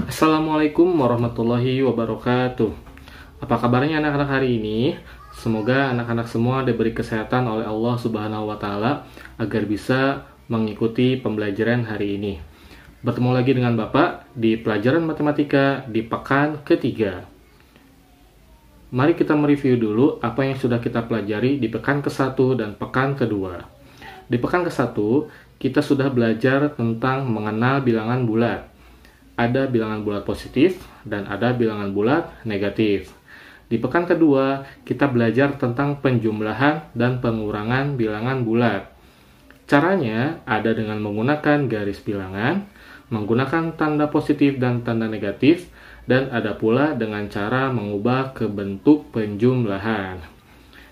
Assalamualaikum warahmatullahi wabarakatuh. Apa kabarnya anak-anak hari ini? Semoga anak-anak semua diberi kesehatan oleh Allah Subhanahu wa Ta'ala agar bisa mengikuti pembelajaran hari ini. Bertemu lagi dengan Bapak di pelajaran matematika di pekan ketiga. Mari kita mereview dulu apa yang sudah kita pelajari di pekan ke-1 dan pekan kedua. Di pekan ke-1, kita sudah belajar tentang mengenal bilangan bulat. Ada bilangan bulat positif dan ada bilangan bulat negatif. Di pekan kedua, kita belajar tentang penjumlahan dan pengurangan bilangan bulat. Caranya ada dengan menggunakan garis bilangan, menggunakan tanda positif dan tanda negatif, dan ada pula dengan cara mengubah ke bentuk penjumlahan.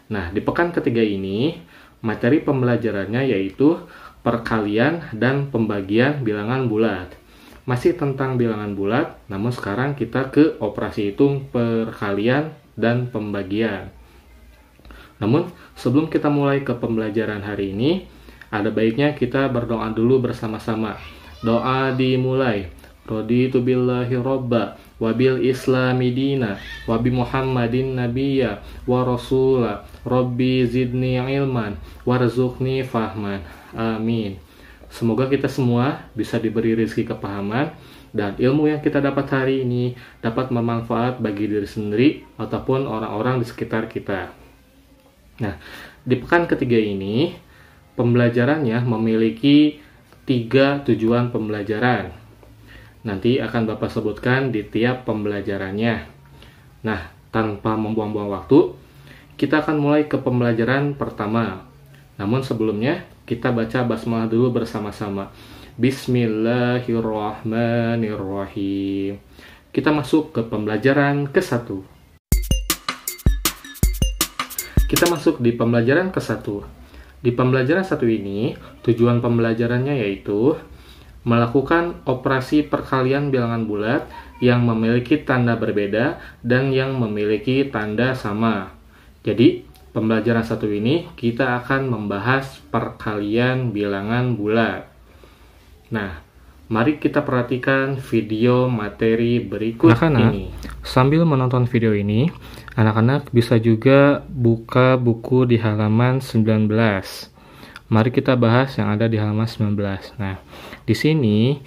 Nah, di pekan ketiga ini, materi pembelajarannya yaitu perkalian dan pembagian bilangan bulat. Masih tentang bilangan bulat, namun sekarang kita ke operasi hitung perkalian dan pembagian. Namun, sebelum kita mulai ke pembelajaran hari ini, ada baiknya kita berdoa dulu bersama-sama. Doa dimulai. Raditu billahi robba, wabil islami dina, wabi muhammadin nabiyya, wa rasula, rabbi zidni ilman, warzuqni fahman. Amin. Semoga kita semua bisa diberi rezeki kepahaman dan ilmu yang kita dapat hari ini dapat bermanfaat bagi diri sendiri ataupun orang-orang di sekitar kita. Nah, di pekan ketiga ini, pembelajarannya memiliki 3 tujuan pembelajaran. Nanti akan Bapak sebutkan di tiap pembelajarannya. Nah, tanpa membuang-buang waktu, kita akan mulai ke pembelajaran pertama. Namun sebelumnya, kita baca basmalah dulu bersama-sama. Bismillahirrahmanirrahim. Kita masuk ke pembelajaran ke-1. Kita masuk di pembelajaran ke-1. Di pembelajaran 1 ini, tujuan pembelajarannya yaitu melakukan operasi perkalian bilangan bulat yang memiliki tanda berbeda dan yang memiliki tanda sama. Jadi, pembelajaran 1 ini kita akan membahas perkalian bilangan bulat. Nah, mari kita perhatikan video materi berikut ini. Sambil menonton video ini, anak-anak bisa juga buka buku di halaman 19. Mari kita bahas yang ada di halaman 19. Nah, di sini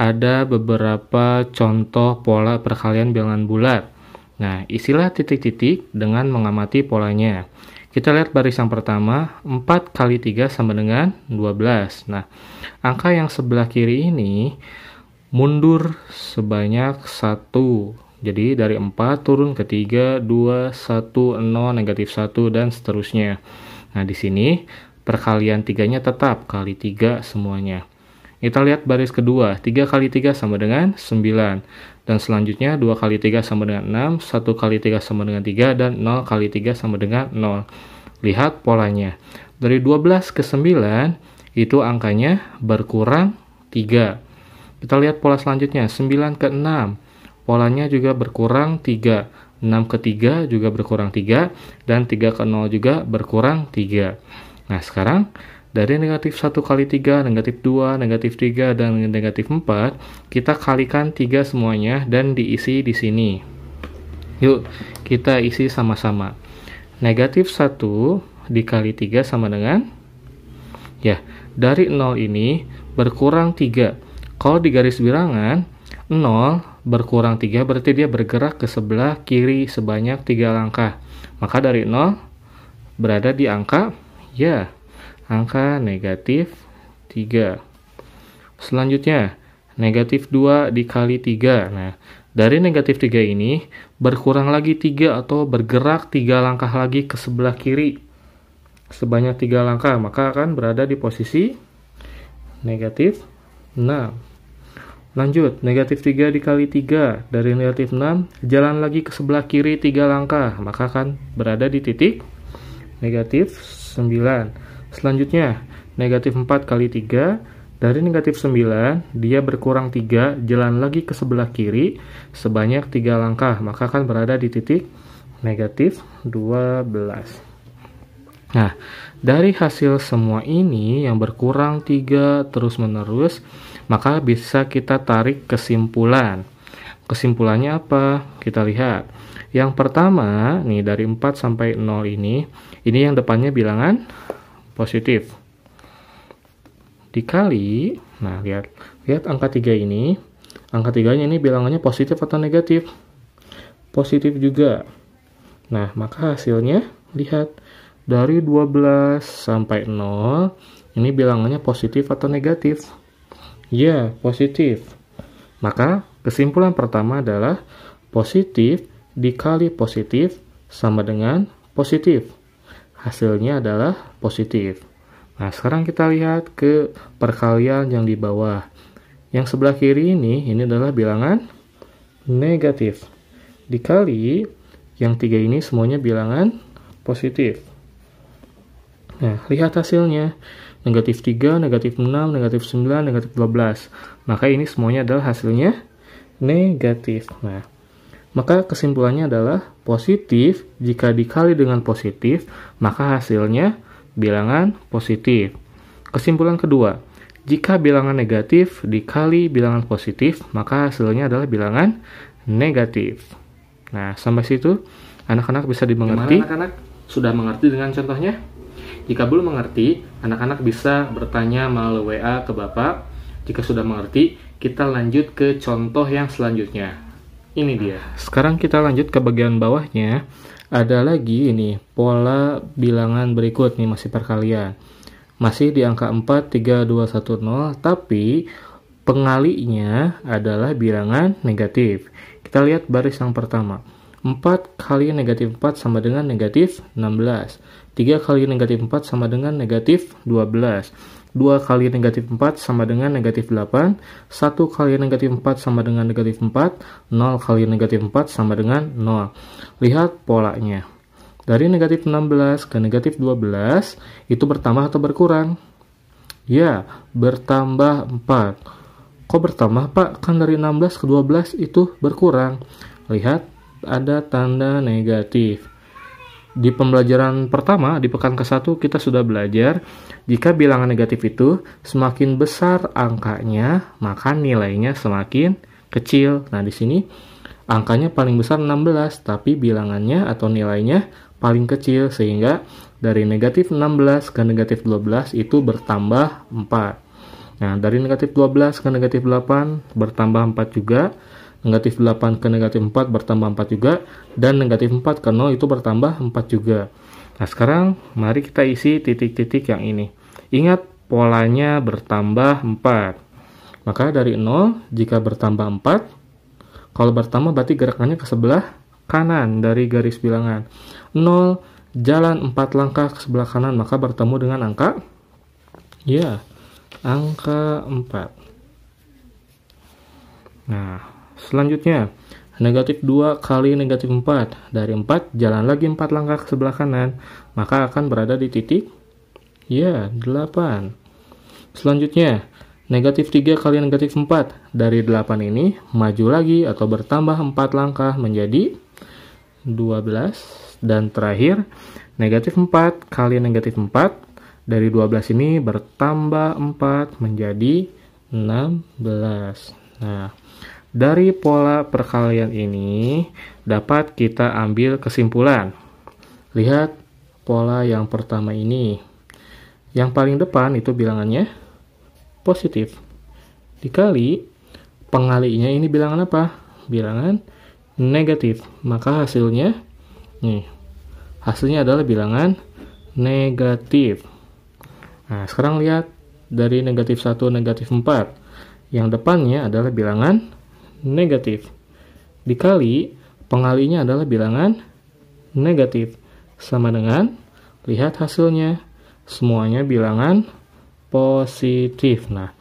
ada beberapa contoh pola perkalian bilangan bulat. Nah, isilah titik-titik dengan mengamati polanya. Kita lihat baris yang pertama, 4 kali 3 sama dengan 12. Nah, angka yang sebelah kiri ini mundur sebanyak 1. Jadi, dari 4 turun ke 3, 2, 1, 0, negatif 1, dan seterusnya. Nah, di sini perkalian 3-nya tetap kali 3 semuanya. Kita lihat baris kedua, 3 kali 3 sama dengan 9. Dan selanjutnya 2 kali 3 sama dengan 6, 1 kali 3 sama dengan 3, dan 0 kali 3 sama dengan 0. Lihat polanya. Dari 12 ke 9, itu angkanya berkurang 3. Kita lihat pola selanjutnya, 9 ke 6. Polanya juga berkurang 3. 6 ke 3 juga berkurang 3. Dan 3 ke 0 juga berkurang 3. Nah, sekarang dari negatif 1 kali 3, negatif 2, negatif 3, dan negatif 4, kita kalikan 3 semuanya dan diisi di sini. Yuk, kita isi sama-sama. Negatif 1 dikali 3 sama dengan, ya, dari 0 ini berkurang 3. Kalau di garis bilangan, 0 berkurang 3 berarti dia bergerak ke sebelah kiri sebanyak 3 langkah. Maka dari 0 berada di angka, ya, angka negatif 3. Selanjutnya, negatif 2 dikali 3. Nah, dari negatif 3 ini, berkurang lagi 3 atau bergerak 3 langkah lagi ke sebelah kiri. Sebanyak 3 langkah, maka akan berada di posisi negatif 6. Lanjut, negatif 3 dikali 3. Dari negatif 6, jalan lagi ke sebelah kiri 3 langkah, maka akan berada di titik negatif 9. Selanjutnya, negatif 4 kali 3, dari negatif 9, dia berkurang 3, jalan lagi ke sebelah kiri, sebanyak 3 langkah, maka akan berada di titik negatif 12. Nah, dari hasil semua ini yang berkurang 3 terus-menerus, maka bisa kita tarik kesimpulan. Kesimpulannya apa? Kita lihat. Yang pertama, nih dari 4 sampai 0 ini yang depannya bilangan positif. Dikali, nah lihat angka 3 ini. Angka 3-nya ini bilangannya positif atau negatif? Positif juga. Nah, maka hasilnya lihat dari 12 sampai 0, ini bilangannya positif atau negatif? Ya, positif. Maka kesimpulan pertama adalah positif dikali positif sama dengan positif. Hasilnya adalah positif. Nah, sekarang kita lihat ke perkalian yang di bawah. Yang sebelah kiri ini adalah bilangan negatif. Dikali yang 3 ini semuanya bilangan positif. Nah, lihat hasilnya. Negatif 3, negatif 6, negatif 9, negatif 12. Maka ini semuanya adalah hasilnya negatif. Nah, maka kesimpulannya adalah positif jika dikali dengan positif, maka hasilnya bilangan positif. Kesimpulan kedua, jika bilangan negatif dikali bilangan positif, maka hasilnya adalah bilangan negatif. Nah, sampai situ anak-anak bisa dimengerti? Anak-anak sudah mengerti dengan contohnya? Jika belum mengerti, anak-anak bisa bertanya melalui WA ke Bapak. Jika sudah mengerti, kita lanjut ke contoh yang selanjutnya. Ini dia. Sekarang kita lanjut ke bagian bawahnya. Ada lagi ini, pola bilangan berikut nih, masih perkalian. Masih di angka 4, 3, 2, 1, 0, tapi pengalinya adalah bilangan negatif. Kita lihat baris yang pertama. 4 kali negatif 4 sama dengan negatif 16. 3 kali negatif 4 sama dengan negatif 12. 2 kali negatif 4 sama dengan negatif 8. 1 kali negatif 4 sama dengan negatif 4. 0 kali negatif 4 sama dengan 0. Lihat polanya. Dari negatif 16 ke negatif 12, itu bertambah atau berkurang? Ya, bertambah 4. Kok bertambah, Pak? Kan dari 16 ke 12 itu berkurang. Lihat, ada tanda negatif. Di pembelajaran pertama, di pekan ke-1, kita sudah belajar jika bilangan negatif itu semakin besar angkanya, maka nilainya semakin kecil. Nah, di sini angkanya paling besar 16, tapi bilangannya atau nilainya paling kecil, sehingga dari negatif 16 ke negatif 12 itu bertambah 4. Nah, dari negatif 12 ke negatif 8 bertambah 4 juga. Negatif 8 ke negatif 4 bertambah 4 juga, dan negatif 4 ke 0 itu bertambah 4 juga. Nah, sekarang mari kita isi titik-titik yang ini. Ingat, polanya bertambah 4. Maka dari 0, jika bertambah 4, kalau bertambah berarti gerakannya ke sebelah kanan dari garis bilangan. 0, jalan 4 langkah ke sebelah kanan, maka bertemu dengan angka, ya, angka 4. Nah, selanjutnya, negatif 2 kali negatif 4. Dari 4, jalan lagi 4 langkah ke sebelah kanan. Maka akan berada di titik, ya, 8. Selanjutnya, negatif 3 kali negatif 4. Dari 8 ini, maju lagi atau bertambah 4 langkah menjadi 12. Dan terakhir, negatif 4 kali negatif 4. Dari 12 ini bertambah 4 menjadi 16. Nah, dari pola perkalian ini dapat kita ambil kesimpulan. Lihat pola yang pertama ini. Yang paling depan itu bilangannya positif. Dikali pengalinya ini bilangan apa? Bilangan negatif. Maka hasilnya hasilnya adalah bilangan negatif. Nah, sekarang lihat dari negatif 1, negatif 4. Yang depannya adalah bilangan negatif. Dikali pengalinya adalah bilangan negatif. Sama dengan, lihat hasilnya. Semuanya bilangan positif. Nah,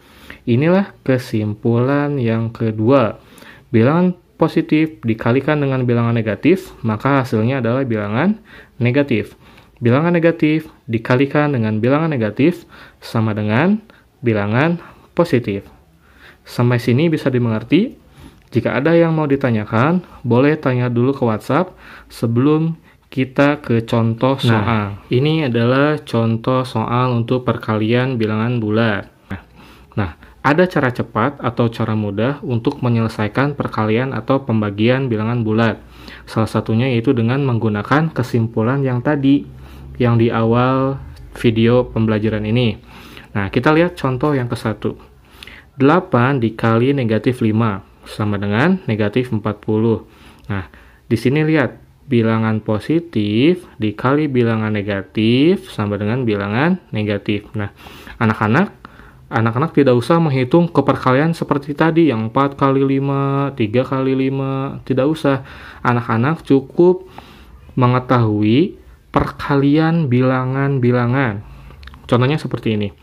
inilah kesimpulan yang kedua. Bilangan positif dikalikan dengan bilangan negatif, maka hasilnya adalah bilangan negatif. Bilangan negatif dikalikan dengan bilangan negatif sama dengan bilangan positif. Sampai sini bisa dimengerti? Jika ada yang mau ditanyakan, boleh tanya dulu ke WhatsApp sebelum kita ke contoh soal. Ini adalah contoh soal untuk perkalian bilangan bulat. Nah, ada cara cepat atau cara mudah untuk menyelesaikan perkalian atau pembagian bilangan bulat. Salah satunya yaitu dengan menggunakan kesimpulan yang tadi, yang di awal video pembelajaran ini. Nah, kita lihat contoh yang ke-1. 8 dikali negatif 5 sama dengan negatif 40. Nah, di sini lihat, bilangan positif dikali bilangan negatif sama dengan bilangan negatif. Nah, anak-anak tidak usah menghitung keperkalian seperti tadi, yang 4 kali 5, 3 kali 5, tidak usah. Anak-anak cukup mengetahui perkalian bilangan-bilangan. Contohnya seperti ini.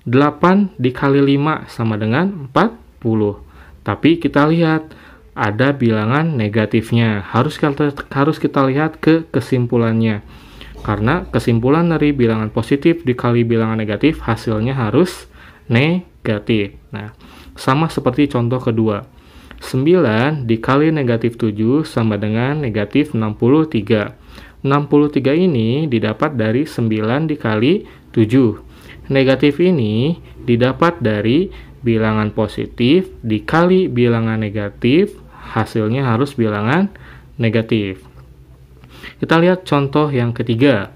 8 dikali 5 sama dengan 40. Tapi kita lihat, ada bilangan negatifnya. Harus kita lihat ke kesimpulannya. Karena kesimpulan dari bilangan positif dikali bilangan negatif, hasilnya harus negatif. Nah, sama seperti contoh kedua. 9 dikali negatif 7 sama dengan negatif 63. 63 ini didapat dari 9 dikali 7. Negatif ini didapat dari bilangan positif dikali bilangan negatif, hasilnya harus bilangan negatif. Kita lihat contoh yang ketiga.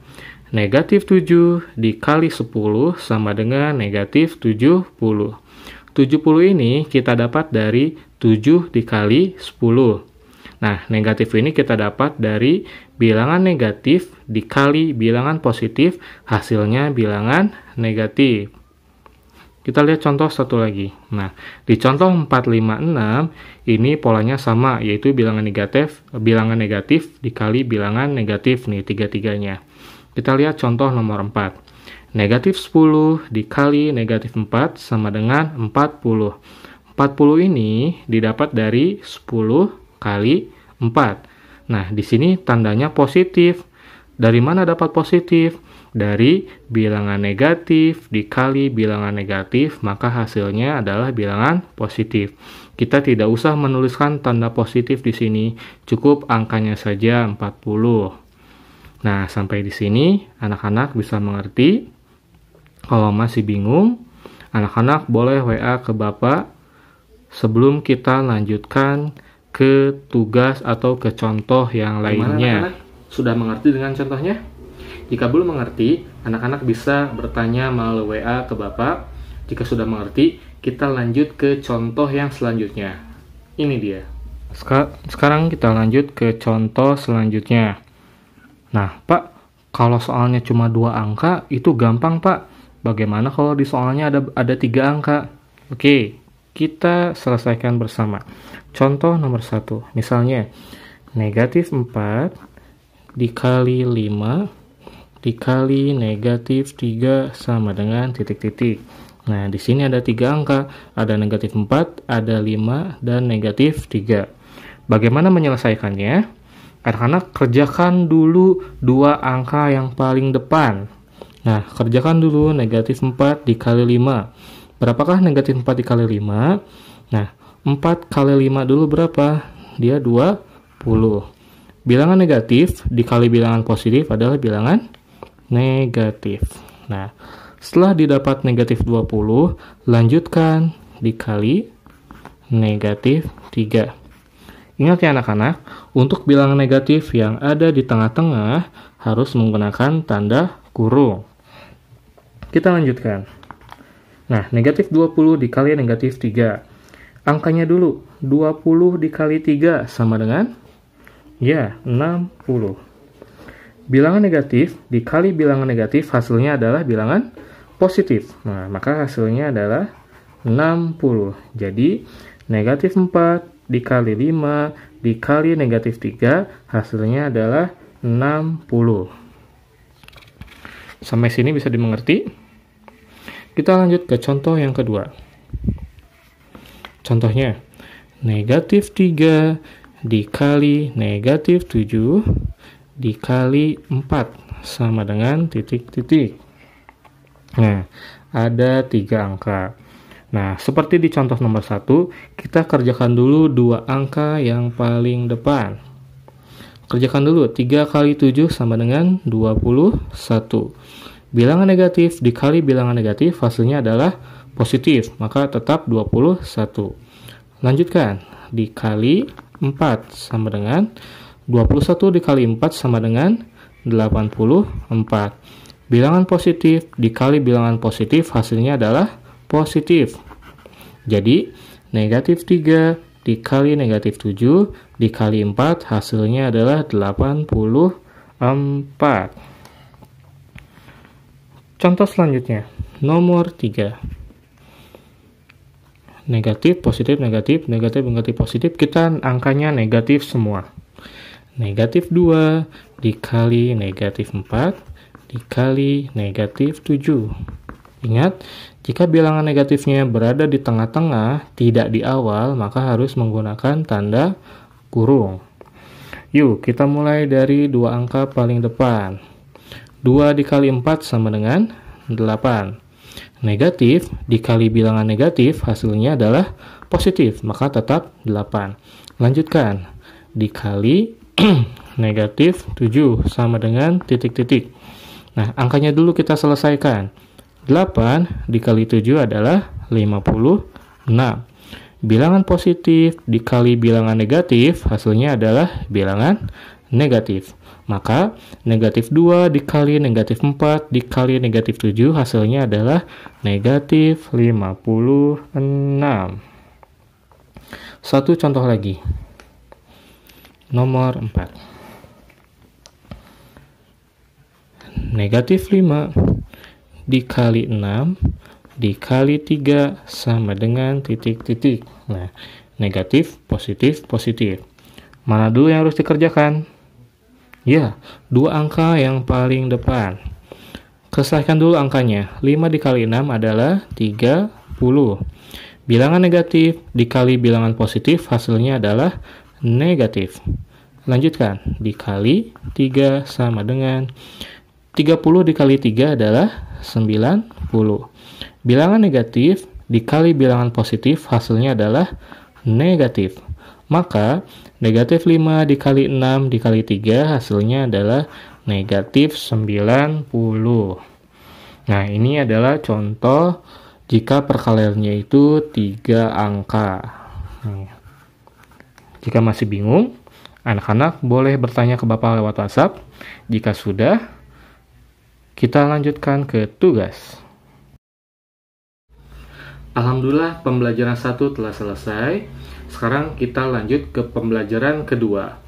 Negatif 7 dikali 10 sama dengan negatif 70. 70 ini kita dapat dari 7 dikali 10. Nah, negatif ini kita dapat dari bilangan negatif dikali bilangan positif, hasilnya bilangan negatif. Kita lihat contoh satu lagi. Nah, di contoh 456 ini polanya sama, yaitu bilangan negatif dikali bilangan negatif nih, tiga-tiganya. Kita lihat contoh nomor 4. Negatif 10 dikali negatif 4 sama dengan 40. 40 ini didapat dari 10 kali 4. Nah, di sini tandanya positif. Dari mana dapat positif? Dari bilangan negatif dikali bilangan negatif, maka hasilnya adalah bilangan positif. Kita tidak usah menuliskan tanda positif di sini, cukup angkanya saja 40. Nah, sampai di sini anak-anak bisa mengerti. Kalau masih bingung, anak-anak boleh WA ke Bapak sebelum kita lanjutkan ke tugas atau ke contoh yang lainnya. Anak-anak sudah mengerti dengan contohnya? Jika belum mengerti, anak-anak bisa bertanya melalui WA ke Bapak. Jika sudah mengerti, kita lanjut ke contoh yang selanjutnya. Ini dia. Sekarang kita lanjut ke contoh selanjutnya. Nah, Pak, kalau soalnya cuma 2 angka, itu gampang, Pak. Bagaimana kalau di soalnya ada 3 angka? Oke, kita selesaikan bersama. Contoh nomor 1. Misalnya, negatif 4 dikali 5 dikali negatif 3 sama dengan titik-titik. Nah, di sini ada 3 angka, ada negatif 4, ada 5, dan negatif 3. Bagaimana menyelesaikannya? Anak-anak kerjakan dulu 2 angka yang paling depan. Nah, kerjakan dulu negatif 4 dikali 5. Berapakah negatif 4 dikali 5? Nah, 4 kali 5 dulu berapa? Dia 20. Bilangan negatif dikali bilangan positif adalah bilangan negatif. Nah, setelah didapat negatif 20, lanjutkan dikali negatif 3. Ingat ya anak-anak, untuk bilangan negatif yang ada di tengah-tengah harus menggunakan tanda kurung. Kita lanjutkan. Nah, negatif 20 dikali negatif 3. Angkanya dulu, 20 dikali 3 sama dengan? Ya, 60. Bilangan negatif dikali bilangan negatif hasilnya adalah bilangan positif. Nah, maka hasilnya adalah 60. Jadi, negatif 4 dikali 5 dikali negatif 3 hasilnya adalah 60. Sampai sini bisa dimengerti? Kita lanjut ke contoh yang kedua. Contohnya, negatif 3 dikali negatif 7 dikali 4 sama dengan titik-titik. Nah, ada 3 angka. Nah, seperti di contoh nomor 1, kita kerjakan dulu dua angka yang paling depan. Kerjakan dulu, 3 kali 7 sama dengan 21. Bilangan negatif dikali bilangan negatif hasilnya adalah positif, maka tetap 21. Lanjutkan, dikali 4 sama dengan 21 dikali 4 sama dengan 84. Bilangan positif dikali bilangan positif hasilnya adalah positif. Jadi, negatif 3 dikali negatif 7 dikali 4 hasilnya adalah 84. Contoh selanjutnya, nomor 3. Negatif, positif, negatif, negatif, negatif, positif. Kita angkanya negatif semua. Negatif 2 dikali negatif 4 dikali negatif 7. Ingat, jika bilangan negatifnya berada di tengah-tengah, tidak di awal, maka harus menggunakan tanda kurung. Yuk, kita mulai dari dua angka paling depan. 2 dikali 4 sama dengan 8. Negatif dikali bilangan negatif hasilnya adalah positif, maka tetap 8. Lanjutkan, dikali negatif 7 sama dengan titik-titik. Nah, angkanya dulu kita selesaikan. 8 dikali 7 adalah 56. Bilangan positif dikali bilangan negatif hasilnya adalah bilangan negatif. Maka negatif 2 dikali negatif 4 dikali negatif 7 hasilnya adalah negatif 56. Satu contoh lagi. Nomor 4. Negatif 5 dikali 6 dikali 3 sama dengan titik-titik. Nah, negatif, positif, positif. Mana dulu yang harus dikerjakan? Ya, dua angka yang paling depan. Selesaikan dulu angkanya. 5 dikali 6 adalah 30. Bilangan negatif dikali bilangan positif hasilnya adalah negatif. Lanjutkan, dikali 3 sama dengan 30 dikali 3 adalah 90. Bilangan negatif dikali bilangan positif hasilnya adalah negatif. Maka negatif 5 dikali 6 dikali 3 hasilnya adalah negatif 90. Nah, ini adalah contoh jika perkaliannya itu 3 angka. Jika masih bingung, anak-anak boleh bertanya ke Bapak lewat WhatsApp. Jika sudah, kita lanjutkan ke tugas. Alhamdulillah, pembelajaran 1 telah selesai. Sekarang kita lanjut ke pembelajaran kedua.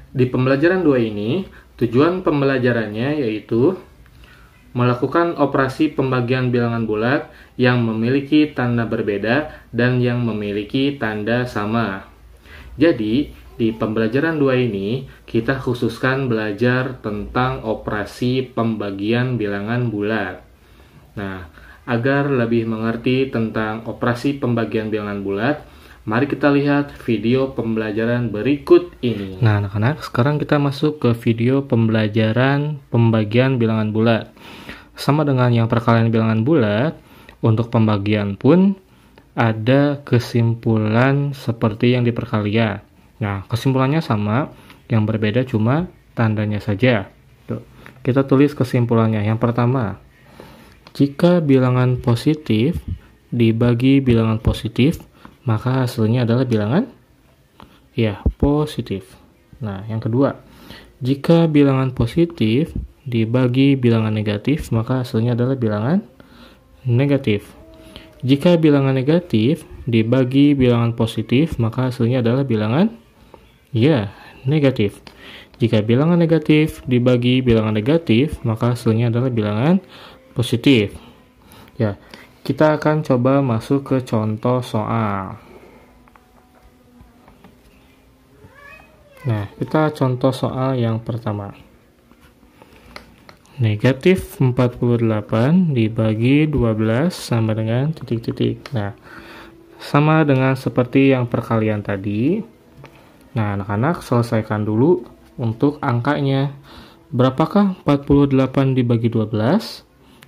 Di pembelajaran 2 ini, tujuan pembelajarannya yaitu melakukan operasi pembagian bilangan bulat yang memiliki tanda berbeda dan yang memiliki tanda sama. Jadi, di pembelajaran 2 ini, kita khususkan belajar tentang operasi pembagian bilangan bulat. Nah, agar lebih mengerti tentang operasi pembagian bilangan bulat, mari kita lihat video pembelajaran berikut ini. Nah, anak-anak, sekarang kita masuk ke video pembelajaran pembagian bilangan bulat. Sama dengan yang perkalian bilangan bulat, untuk pembagian pun ada kesimpulan seperti yang di perkalian. Nah, kesimpulannya sama, yang berbeda cuma tandanya saja. Tuh, kita tulis kesimpulannya. Yang pertama, jika bilangan positif dibagi bilangan positif, maka hasilnya adalah bilangan positif. Nah, yang kedua, jika bilangan positif dibagi bilangan negatif, maka hasilnya adalah bilangan negatif. Jika bilangan negatif dibagi bilangan positif, maka hasilnya adalah bilangan negatif. Jika bilangan negatif dibagi bilangan negatif, maka hasilnya adalah bilangan positif. Ya, kita akan coba masuk ke contoh soal. Nah, kita contoh soal yang pertama. Negatif 48 dibagi 12 sama dengan titik-titik. Nah, sama dengan seperti yang perkalian tadi. Nah, anak-anak selesaikan dulu untuk angkanya. Berapakah 48 dibagi 12?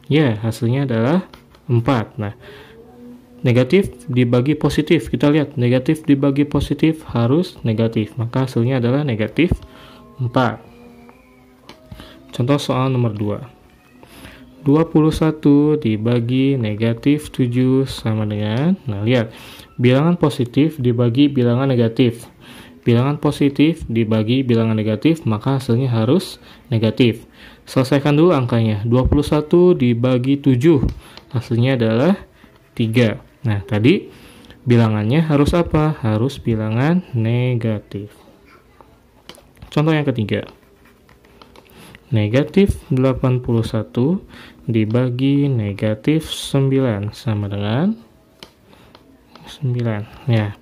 Ya, hasilnya adalah 4. Nah, negatif dibagi positif. Kita lihat, negatif dibagi positif harus negatif. Maka hasilnya adalah negatif 4. Contoh soal nomor 2. 21 dibagi negatif 7 sama dengan, nah lihat, bilangan positif dibagi bilangan negatif. Bilangan positif dibagi bilangan negatif, maka hasilnya harus negatif. Selesaikan dulu angkanya. 21 dibagi 7, hasilnya adalah 3. Nah, tadi bilangannya harus apa? Harus bilangan negatif. Contoh yang ketiga. Negatif 81 dibagi negatif 9 sama dengan 9. Ya.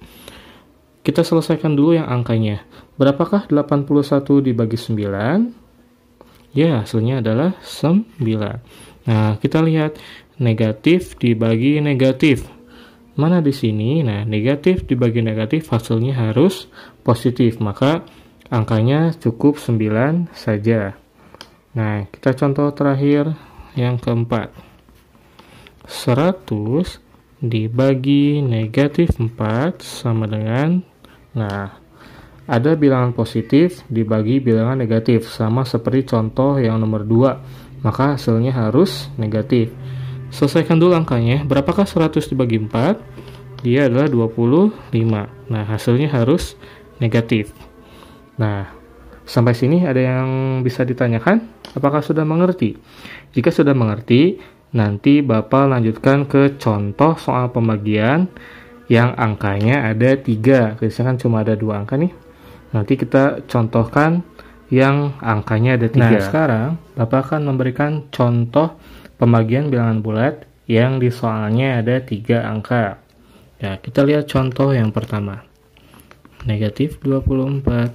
Kita selesaikan dulu yang angkanya. Berapakah 81 dibagi 9? Ya, hasilnya adalah 9. Nah, kita lihat negatif dibagi negatif. Mana di sini? Nah, negatif dibagi negatif hasilnya harus positif. Maka angkanya cukup 9 saja. Nah, kita contoh terakhir yang keempat. 100 dibagi negatif 4 sama dengan, nah, ada bilangan positif dibagi bilangan negatif, sama seperti contoh yang nomor 2, maka hasilnya harus negatif. Selesaikan dulu angkanya. Berapakah 100 dibagi 4? Dia adalah 25. Nah, hasilnya harus negatif. Nah, sampai sini ada yang bisa ditanyakan? Apakah sudah mengerti? Jika sudah mengerti, nanti Bapak lanjutkan ke contoh soal pembagian yang angkanya ada 3. Biasanya kan cuma ada 2 angka nih. Nanti kita contohkan yang angkanya ada 3. Nah, sekarang Bapak akan memberikan contoh pembagian bilangan bulat yang di soalnya ada 3 angka. Ya, kita lihat contoh yang pertama. Negatif 24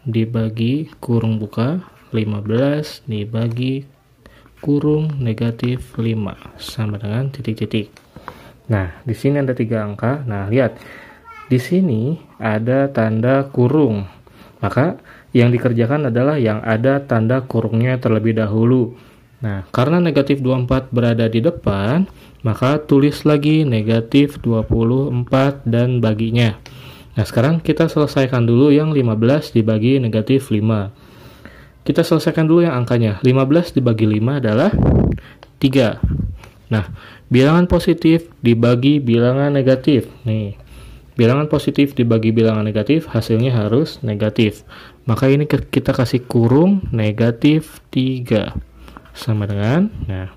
dibagi kurung buka 15 dibagi kurung negatif 5 sama dengan titik-titik. Nah, di sini ada 3 angka. Nah, lihat. Di sini ada tanda kurung. Maka yang dikerjakan adalah yang ada tanda kurungnya terlebih dahulu. Nah, karena negatif 24 berada di depan, maka tulis lagi negatif 24 dan baginya. Nah, sekarang kita selesaikan dulu yang 15 dibagi negatif 5. Kita selesaikan dulu yang angkanya. 15 dibagi 5 adalah 3. Nah, bilangan positif dibagi bilangan negatif. Nih, bilangan positif dibagi bilangan negatif, hasilnya harus negatif. Maka ini kita kasih kurung negatif 3. Sama dengan, nah,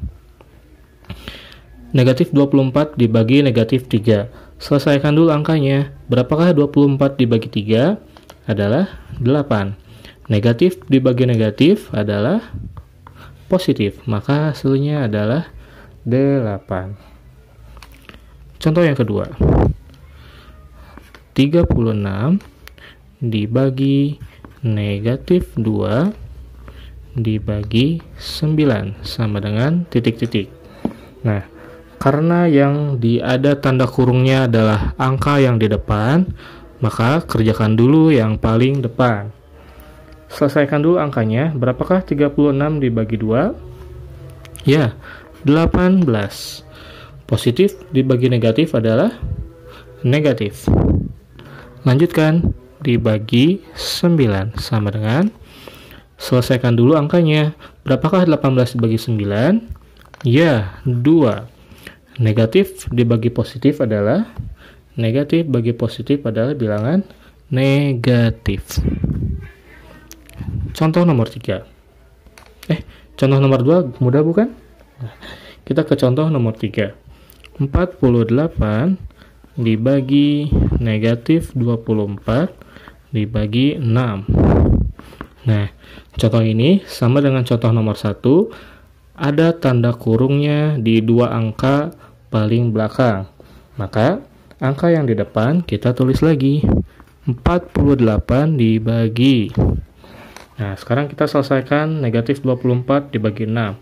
negatif 24 dibagi negatif 3. Selesaikan dulu angkanya. Berapakah 24 dibagi 3? Adalah 8. Negatif dibagi negatif adalah positif, maka hasilnya adalah 8. Contoh yang kedua. 36 dibagi negatif 2 dibagi 9 sama dengan titik-titik. Nah, karena yang ada tanda kurungnya adalah angka yang di depan, maka kerjakan dulu yang paling depan. Selesaikan dulu angkanya. Berapakah 36 dibagi 2? Ya, 18. Positif dibagi negatif adalah negatif. Lanjutkan, dibagi 9 sama dengan, selesaikan dulu angkanya. Berapakah 18 dibagi 9? Ya, 2. Negatif dibagi positif adalah negatif bagi positif adalah bilangan negatif. Contoh nomor 3. Contoh nomor 2 mudah bukan? Nah, kita ke contoh nomor 3. 48 dibagi negatif 24 dibagi 6. Nah, contoh ini sama dengan contoh nomor 1. Ada tanda kurungnya di 2 angka paling belakang. Maka angka yang di depan kita tulis lagi. 48 dibagi. Nah, sekarang kita selesaikan negatif 24 dibagi 6.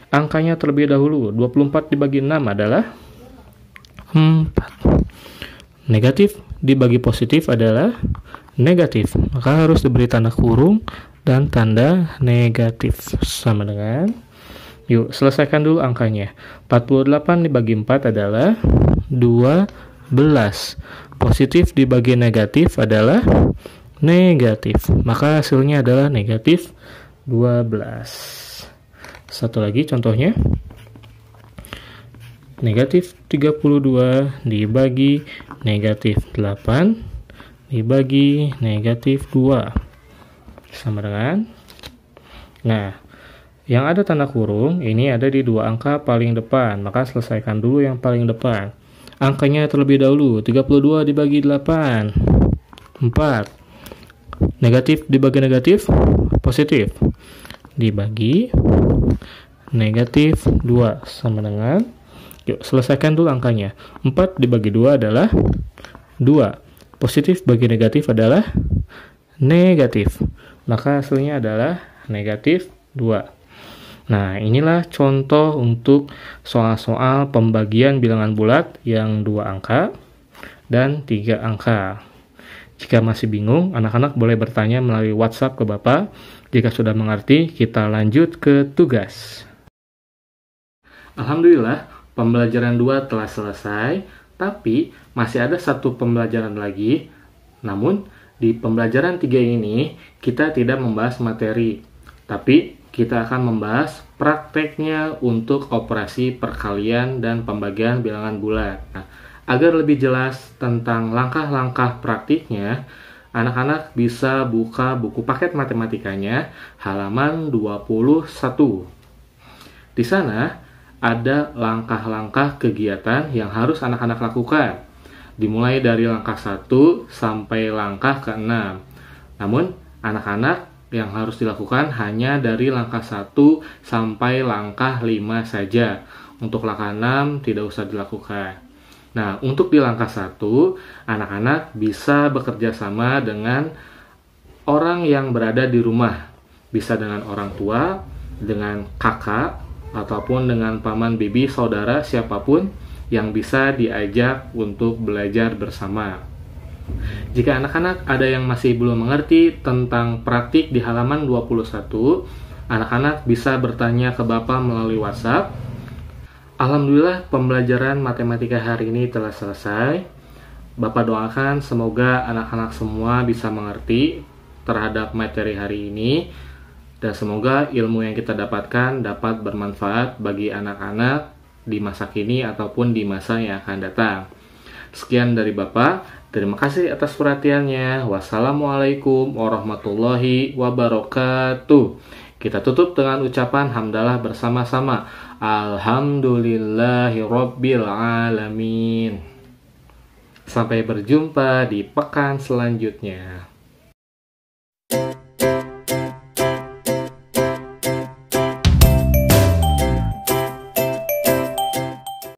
Angkanya terlebih dahulu. 24 dibagi 6 adalah 4. Negatif dibagi positif adalah negatif. Maka harus diberi tanda kurung dan tanda negatif. Sama dengan, yuk selesaikan dulu angkanya. 48 dibagi 4 adalah 12. Positif dibagi negatif adalah negatif. Maka hasilnya adalah negatif 12. Satu lagi contohnya. Negatif 32 dibagi negatif 8 dibagi negatif 2. Sama dengan, nah, yang ada tanda kurung ini ada di dua angka paling depan, maka selesaikan dulu yang paling depan. Angkanya terlebih dahulu, 32 dibagi 8, 4. Negatif dibagi negatif, positif. Dibagi negatif 2, sama dengan, yuk selesaikan dulu angkanya. 4 dibagi 2 adalah 2. Positif bagi negatif adalah negatif. Maka hasilnya adalah negatif 2. Nah, inilah contoh untuk soal-soal pembagian bilangan bulat yang 2 angka dan 3 angka. Jika masih bingung, anak-anak boleh bertanya melalui WhatsApp ke Bapak. Jika sudah mengerti, kita lanjut ke tugas. Alhamdulillah, pembelajaran 2 telah selesai, tapi masih ada satu pembelajaran lagi. Namun, di pembelajaran 3 ini, kita tidak membahas materi, tapi kita akan membahas prakteknya untuk operasi perkalian dan pembagian bilangan bulat. Nah, agar lebih jelas tentang langkah-langkah praktiknya, anak-anak bisa buka buku paket matematikanya halaman 21. Di sana ada langkah-langkah kegiatan yang harus anak-anak lakukan, dimulai dari langkah 1 sampai langkah ke-6. Namun, anak-anak yang harus dilakukan hanya dari langkah 1 sampai langkah 5 saja. Untuk langkah 6 tidak usah dilakukan. Nah, untuk di langkah 1, anak-anak bisa bekerja sama dengan orang yang berada di rumah. Bisa dengan orang tua, dengan kakak, ataupun dengan paman, bibi, saudara, siapapun yang bisa diajak untuk belajar bersama. Jika anak-anak ada yang masih belum mengerti tentang praktik di halaman 21, anak-anak bisa bertanya ke Bapak melalui WhatsApp. Alhamdulillah, pembelajaran matematika hari ini telah selesai. Bapak doakan semoga anak-anak semua bisa mengerti terhadap materi hari ini, dan semoga ilmu yang kita dapatkan dapat bermanfaat bagi anak-anak di masa kini ataupun di masa yang akan datang. Sekian dari Bapak. Terima kasih atas perhatiannya. Wassalamualaikum warahmatullahi wabarakatuh. Kita tutup dengan ucapan hamdalah bersama-sama. Alhamdulillahirabbil alamin. Sampai berjumpa di pekan selanjutnya.